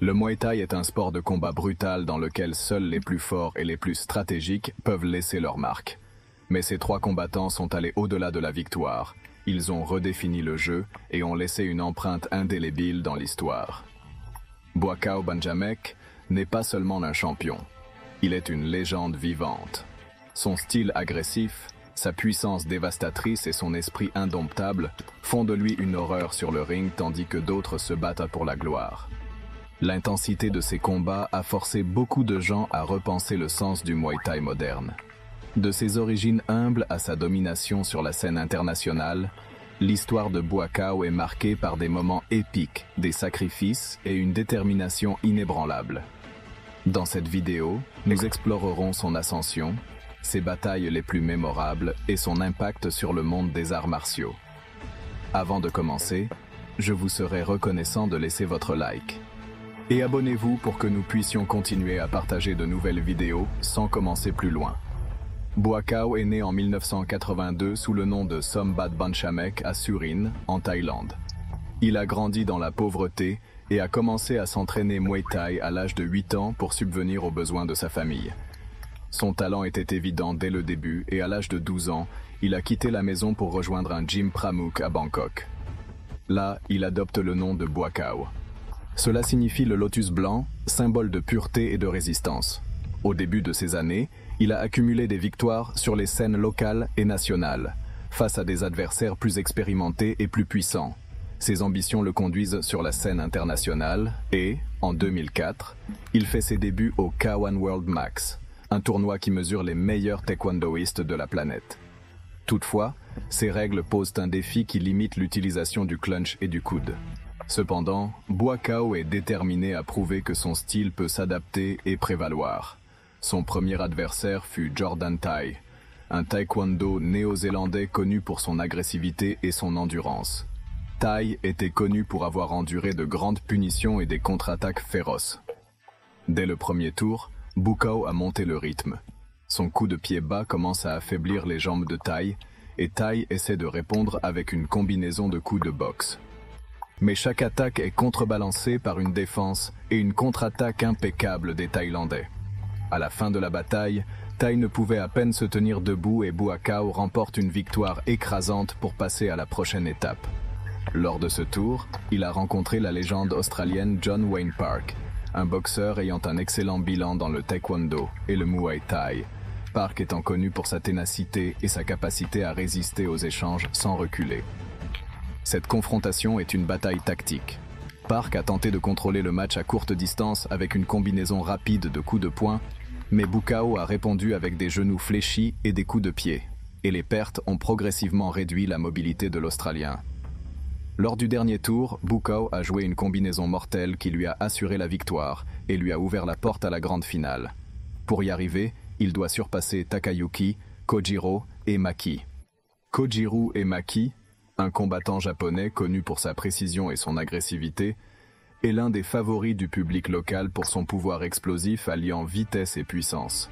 Le Muay Thai est un sport de combat brutal dans lequel seuls les plus forts et les plus stratégiques peuvent laisser leur marque. Mais ces trois combattants sont allés au-delà de la victoire. Ils ont redéfini le jeu et ont laissé une empreinte indélébile dans l'histoire. Buakaw Banjamek n'est pas seulement un champion. Il est une légende vivante. Son style agressif, sa puissance dévastatrice et son esprit indomptable font de lui une horreur sur le ring tandis que d'autres se battent pour la gloire. L'intensité de ses combats a forcé beaucoup de gens à repenser le sens du Muay Thai moderne. De ses origines humbles à sa domination sur la scène internationale, l'histoire de Buakaw est marquée par des moments épiques, des sacrifices et une détermination inébranlable. Dans cette vidéo, nous explorerons son ascension, ses batailles les plus mémorables et son impact sur le monde des arts martiaux. Avant de commencer, je vous serai reconnaissant de laisser votre like. Et abonnez-vous pour que nous puissions continuer à partager de nouvelles vidéos sans commencer plus loin. Buakaw est né en 1982 sous le nom de Sombat Banchamek à Surin, en Thaïlande. Il a grandi dans la pauvreté et a commencé à s'entraîner Muay Thai à l'âge de 8 ans pour subvenir aux besoins de sa famille. Son talent était évident dès le début et à l'âge de 12 ans, il a quitté la maison pour rejoindre un gym Pramuk à Bangkok. Là, il adopte le nom de Buakaw. Cela signifie le lotus blanc, symbole de pureté et de résistance. Au début de ces années, il a accumulé des victoires sur les scènes locales et nationales, face à des adversaires plus expérimentés et plus puissants. Ses ambitions le conduisent sur la scène internationale et, en 2004, il fait ses débuts au K1 World Max, un tournoi qui mesure les meilleurs taekwondoïstes de la planète. Toutefois, ces règles posent un défi qui limite l'utilisation du clinch et du coude. Cependant, Buakaw est déterminé à prouver que son style peut s'adapter et prévaloir. Son premier adversaire fut Jordan Thai, un taekwondo néo-zélandais connu pour son agressivité et son endurance. Thai était connu pour avoir enduré de grandes punitions et des contre-attaques féroces. Dès le premier tour, Buakaw a monté le rythme. Son coup de pied bas commence à affaiblir les jambes de Thai, et Thai essaie de répondre avec une combinaison de coups de boxe. Mais chaque attaque est contrebalancée par une défense et une contre-attaque impeccable des Thaïlandais. À la fin de la bataille, Thai ne pouvait à peine se tenir debout et Buakaw remporte une victoire écrasante pour passer à la prochaine étape. Lors de ce tour, il a rencontré la légende australienne John Wayne Park, un boxeur ayant un excellent bilan dans le taekwondo et le Muay Thai, Park étant connu pour sa ténacité et sa capacité à résister aux échanges sans reculer. Cette confrontation est une bataille tactique. Park a tenté de contrôler le match à courte distance avec une combinaison rapide de coups de poing, mais Buakaw a répondu avec des genoux fléchis et des coups de pied, et les pertes ont progressivement réduit la mobilité de l'Australien. Lors du dernier tour, Buakaw a joué une combinaison mortelle qui lui a assuré la victoire et lui a ouvert la porte à la grande finale. Pour y arriver, il doit surpasser Takayuki, Kojiro et Maki. Kojiro et Maki, un combattant japonais connu pour sa précision et son agressivité, est l'un des favoris du public local pour son pouvoir explosif alliant vitesse et puissance.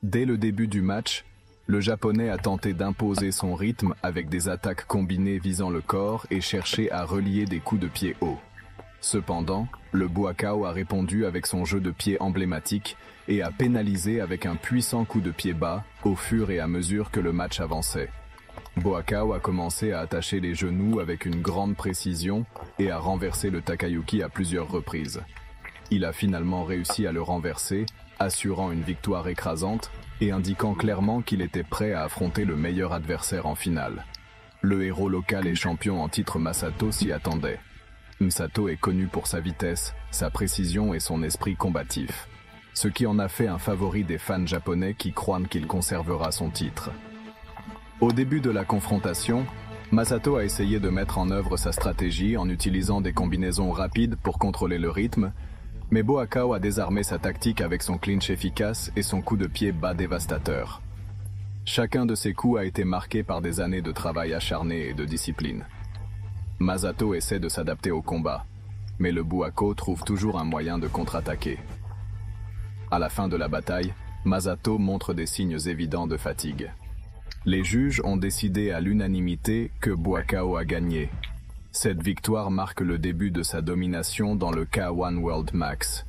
Dès le début du match, le japonais a tenté d'imposer son rythme avec des attaques combinées visant le corps et cherché à relier des coups de pied hauts. Cependant, le Buakaw a répondu avec son jeu de pied emblématique et a pénalisé avec un puissant coup de pied bas au fur et à mesure que le match avançait. Buakaw a commencé à attacher les genoux avec une grande précision et à renverser le Takayuki à plusieurs reprises. Il a finalement réussi à le renverser, assurant une victoire écrasante et indiquant clairement qu'il était prêt à affronter le meilleur adversaire en finale. Le héros local et champion en titre Masato s'y attendait. Masato est connu pour sa vitesse, sa précision et son esprit combatif, ce qui en a fait un favori des fans japonais qui croient qu'il conservera son titre. Au début de la confrontation, Masato a essayé de mettre en œuvre sa stratégie en utilisant des combinaisons rapides pour contrôler le rythme, mais Buakaw a désarmé sa tactique avec son clinch efficace et son coup de pied bas dévastateur. Chacun de ces coups a été marqué par des années de travail acharné et de discipline. Masato essaie de s'adapter au combat, mais le Buakaw trouve toujours un moyen de contre-attaquer. À la fin de la bataille, Masato montre des signes évidents de fatigue. Les juges ont décidé à l'unanimité que Buakaw a gagné. Cette victoire marque le début de sa domination dans le K1 World Max.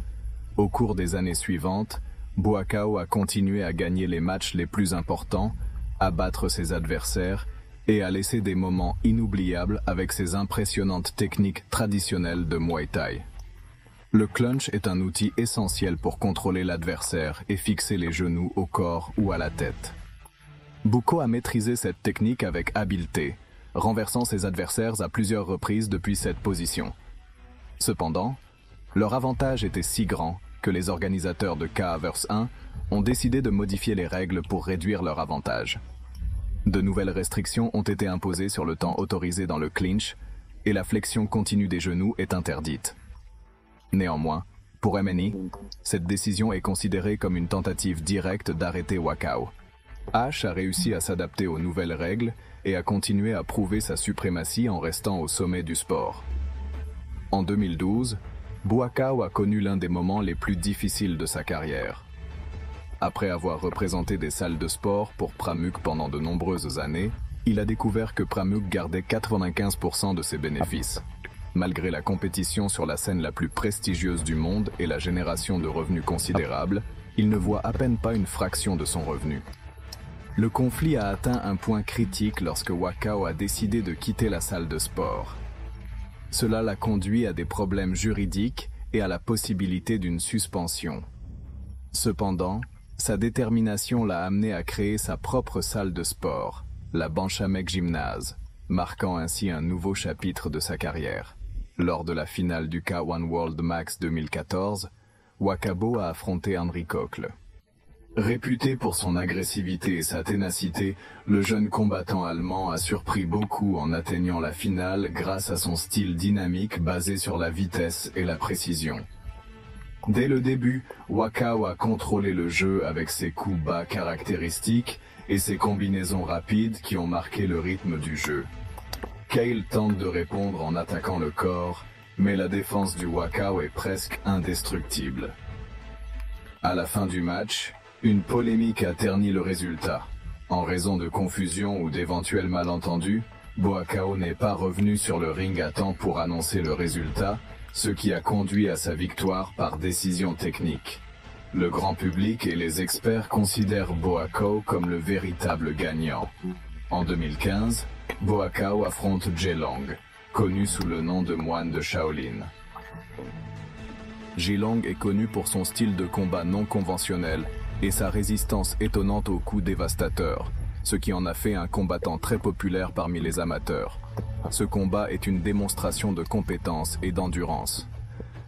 Au cours des années suivantes, Buakaw a continué à gagner les matchs les plus importants, à battre ses adversaires et à laisser des moments inoubliables avec ses impressionnantes techniques traditionnelles de Muay Thai. Le clinch est un outil essentiel pour contrôler l'adversaire et fixer les genoux au corps ou à la tête. Buakaw a maîtrisé cette technique avec habileté, renversant ses adversaires à plusieurs reprises depuis cette position. Cependant, leur avantage était si grand que les organisateurs de K-1 ont décidé de modifier les règles pour réduire leur avantage. De nouvelles restrictions ont été imposées sur le temps autorisé dans le clinch et la flexion continue des genoux est interdite. Néanmoins, pour MNI, cette décision est considérée comme une tentative directe d'arrêter Buakaw. H a réussi à s'adapter aux nouvelles règles et a continué à prouver sa suprématie en restant au sommet du sport. En 2012, Buakaw a connu l'un des moments les plus difficiles de sa carrière. Après avoir représenté des salles de sport pour Pramuk pendant de nombreuses années, il a découvert que Pramuk gardait 95% de ses bénéfices. Malgré la compétition sur la scène la plus prestigieuse du monde et la génération de revenus considérables, il ne voit à peine pas une fraction de son revenu. Le conflit a atteint un point critique lorsque Buakaw a décidé de quitter la salle de sport. Cela l'a conduit à des problèmes juridiques et à la possibilité d'une suspension. Cependant, sa détermination l'a amené à créer sa propre salle de sport, la Banchamek Gymnase, marquant ainsi un nouveau chapitre de sa carrière. Lors de la finale du K1 World Max 2014, Buakaw a affronté Henry Kokl. Réputé pour son agressivité et sa ténacité, le jeune combattant allemand a surpris beaucoup en atteignant la finale grâce à son style dynamique basé sur la vitesse et la précision. Dès le début, Buakaw a contrôlé le jeu avec ses coups bas caractéristiques et ses combinaisons rapides qui ont marqué le rythme du jeu. Kale tente de répondre en attaquant le corps, mais la défense du Buakaw est presque indestructible. À la fin du match, une polémique a terni le résultat. En raison de confusion ou d'éventuels malentendus, Buakaw n'est pas revenu sur le ring à temps pour annoncer le résultat, ce qui a conduit à sa victoire par décision technique. Le grand public et les experts considèrent Buakaw comme le véritable gagnant. En 2015, Buakaw affronte Zhelong, connu sous le nom de moine de Shaolin. Zhelong est connu pour son style de combat non conventionnel et sa résistance étonnante aux coups dévastateurs, ce qui en a fait un combattant très populaire parmi les amateurs. Ce combat est une démonstration de compétence et d'endurance.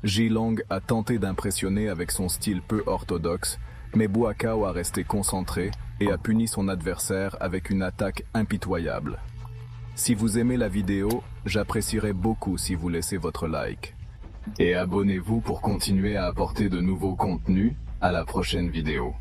Zhelong a tenté d'impressionner avec son style peu orthodoxe, mais Buakaw a resté concentré et a puni son adversaire avec une attaque impitoyable. Si vous aimez la vidéo, j'apprécierais beaucoup si vous laissez votre like. Et abonnez-vous pour continuer à apporter de nouveaux contenus. À la prochaine vidéo.